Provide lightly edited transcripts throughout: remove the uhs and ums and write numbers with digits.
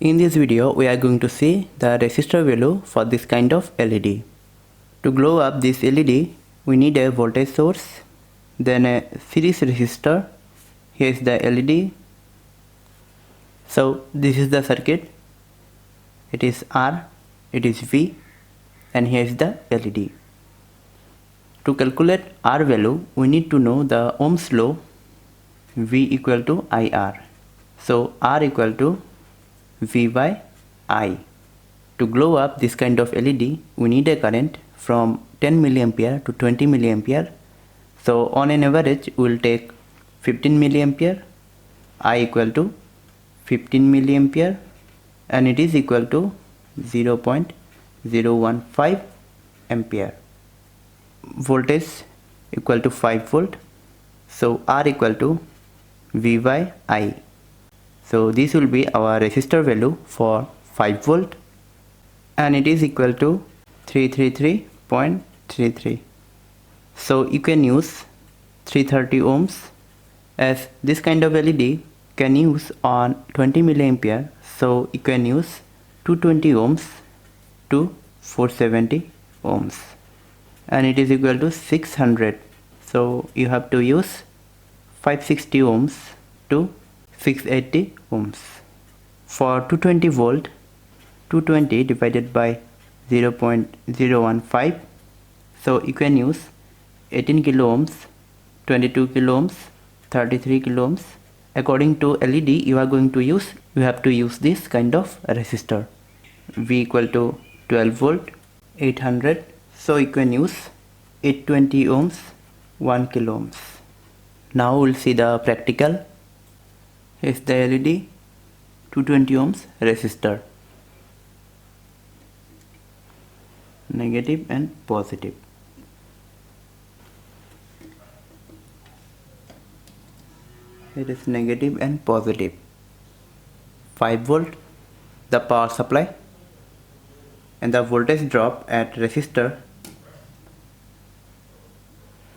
In this video, we are going to see the resistor value for this kind of LED. To glow up this LED, we need a voltage source, then a series resistor. Here is the LED. So this is the circuit. It is R, it is V, and here is the LED. To calculate R value, we need to know the Ohm's law, V equal to IR. So R equal to V by I. To glow up this kind of LED, we need a current from 10 milliampere to 20 milliampere. So on an average, we will take 15 milliampere. I equal to 15 milliampere, and it is equal to 0.015 ampere. Voltage equal to 5 volt. So R equal to V by I. So this will be our resistor value for 5 volt, and it is equal to 333.33. So you can use 330 ohms, as this kind of LED can use on 20 milliampere. So you can use 220 ohms to 470 ohms, and it is equal to 600. So you have to use 560 ohms to 680 ohms. For 220 volt, 220 divided by 0.015, so you can use 18 kilo ohms, 22 kilo ohms, 33 kilo ohms. According to LED you are going to use, you have to use this kind of resistor. V equal to 12 volt, 800. So you can use 820 ohms, 1 kilo ohms. Now we'll see the practical. Here's the LED, 220 ohms resistor, negative and positive. It is negative and positive. 5 volt the power supply, and the voltage drop at resistor,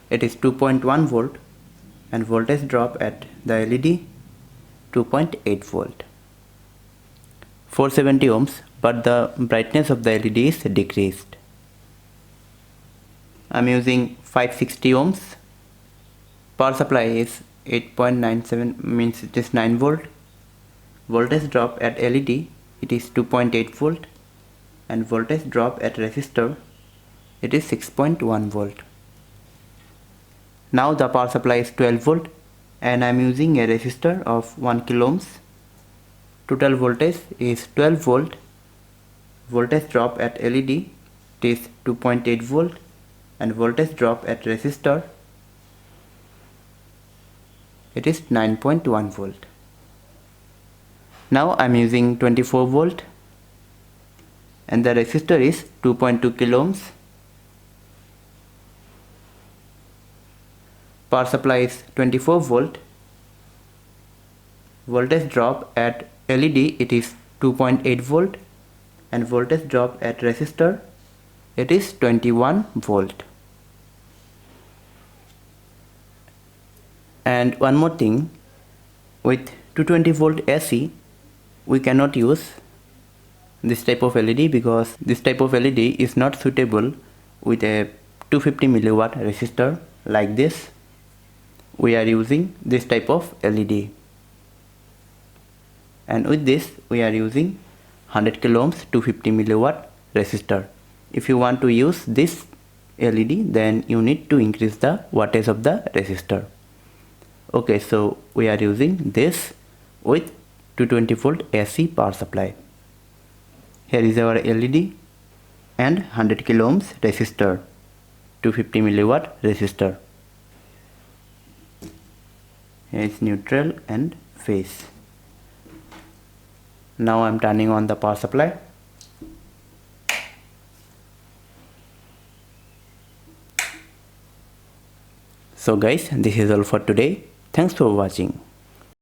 it is 2.1 volt, and voltage drop at the LED 2.8 volt. 470 ohms, but the brightness of the LED is decreased. I am using 560 ohms. Power supply is 8.97, means it is 9 volt. Voltage drop at LED, it is 2.8 volt, and voltage drop at resistor, it is 6.1 volt. Now the power supply is 12 volt, and I am using a resistor of 1 kilo ohms. Total voltage is 12 volt. Voltage drop at LED, it is 2.8 volt, and voltage drop at resistor, it is 9.1 volt. Now I am using 24 volt, and the resistor is 2.2 kilo ohms. Power supply is 24 volt. Voltage drop at LED, it is 2.8 volt, and voltage drop at resistor, it is 21 volt. And one more thing, with 220 volt AC we cannot use this type of LED, because this type of LED is not suitable with a 250 milliwatt resistor like this. We are using this type of LED, and with this we are using 100 kilo ohms 250 milliwatt resistor. If you want to use this LED, then you need to increase the wattage of the resistor. Okay, so we are using this with 220 volt AC power supply. Here is our LED and 100 kilo ohms resistor, 250 milliwatt resistor. Here is neutral and phase. Now I am turning on the power supply. So guys, this is all for today. Thanks for watching.